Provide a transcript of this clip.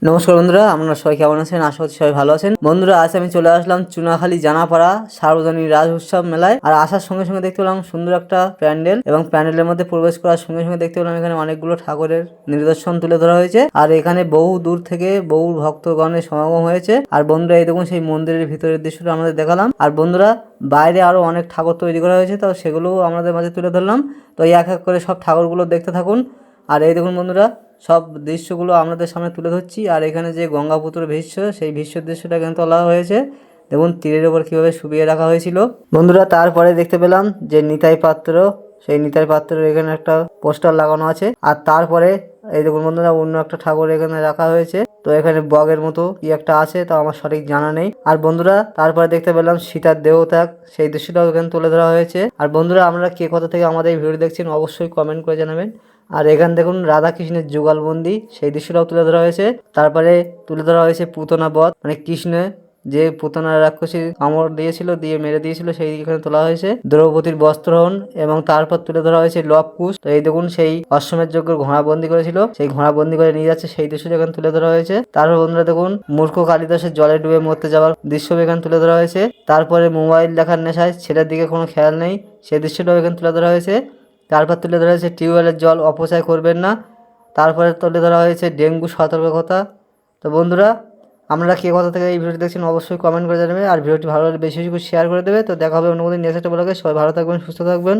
নমস্কার বন্ধুরা, আপনারা সবাই কেমন আছেন? আশা করছি সবাই ভালো আছেন। বন্ধুরা, আজ আমি চলে আসলাম চুনাখালী জানাপাড়া সার্বজনীন রাজ উৎসব মেলায়। আর আসার সঙ্গে সঙ্গে দেখতে পেলাম সুন্দর একটা প্যান্ডেল, এবং প্যান্ডেলের মধ্যে প্রবেশ করার সঙ্গে সঙ্গে দেখতে পেলাম এখানে অনেকগুলো ঠাকুরের নিদর্শন তুলে ধরা হয়েছে। আর এখানে বহু দূর থেকে বহু ভক্তগণের সমাগম হয়েছে। আর বন্ধুরা, এই দেখুন সেই মন্দিরের ভিতরের দৃশ্যটা আমাদের দেখালাম। আর বন্ধুরা, বাইরে আরো অনেক ঠাকুর তৈরি করা হয়েছে, তো সেগুলোও আমাদের মাঝে তুলে ধরলাম। তো এই এক এক করে সব ঠাকুরগুলো দেখতে থাকুন। আর এই দেখুন বন্ধুরা, সব দৃশ্যগুলো আপনাদের সামনে তুলে ধরছি। আর এখানে যে গঙ্গাপুত্র ভীষ্ম, সেই ভীষ্মের দৃশ্যটা এখানে তোলা হয়েছে। দেখুন তীরের ওপর কীভাবে শুবিয়ে রাখা হয়েছিল। বন্ধুরা, তারপরে দেখতে পেলাম যে নিতাই পাত্র, সেই নিতাই পাত্রের এখানে একটা পোস্টার লাগানো আছে। আর তারপরে এই দেখুন বন্ধুরা, অন্য একটা ঠাকুর এখানে রাখা হয়েছে। তো এখানে বগের মতো কি একটা আছে, তা আমার সঠিক জানা নেই। আর বন্ধুরা, তারপরে দেখতে পেলাম সীতার দেহত্যাগ, সেই দৃশ্যটাও এখানে তুলে ধরা হয়েছে। আর বন্ধুরা, আপনারা কে কোথা থেকে আমাদের এই ভিডিও দেখছেন অবশ্যই কমেন্ট করে জানাবেন। আর এখানে দেখুন রাধাকৃষ্ণের যুগলবন্দি, সেই দৃশ্যটাও তুলে ধরা হয়েছে। তারপরে তুলে ধরা হয়েছে পুতনা বধ, মানে কৃষ্ণ যে পুতনা রাক্ষসী কামড় দিয়েছিল, দিয়ে মেরে দিয়েছিল, সেই এখানে তোলা হয়েছে। দ্রৌপদীর বস্ত্রহরণ, এবং তারপর তুলে ধরা হয়েছে লবকুশ। তো এই দেখুন সেই অশ্বমেধ যজ্ঞের ঘোড়া বন্দি করেছিল, সেই ঘোড়া বন্দি করে নিয়ে যাচ্ছে, সেই দৃশ্যটা এখানে তুলে ধরা হয়েছে। তারপর বন্ধুরা দেখুন মূর্খ কালিদাসের জলে ডুবে মরতে যাওয়ার দৃশ্য এখানে তুলে ধরা হয়েছে। তারপরে মোবাইল দেখার নেশায় ছেলের দিকে কোনো খেয়াল নেই, সেই দৃশ্যটাও এখানে তুলে ধরা হয়েছে। তারপর তুলে ধরা হয়েছে টিউবওয়েলের জল অপচয় করবেন না। তারপরে তুলে ধরা হয়েছে ডেঙ্গু সতর্কতা। তো বন্ধুরা, আপনারা কে কোথা থেকে এই ভিডিওটি দেখছেন অবশ্যই কমেন্ট করে জানাবেন। আর ভিডিওটি ভালো লাগলে বেশি বেশি করে শেয়ার করে দেবে। তো দেখা হবে অন্য কোনো দিন নেক্সট একটা ব্লগে। সবাই ভালো থাকবেন, সুস্থ থাকবেন।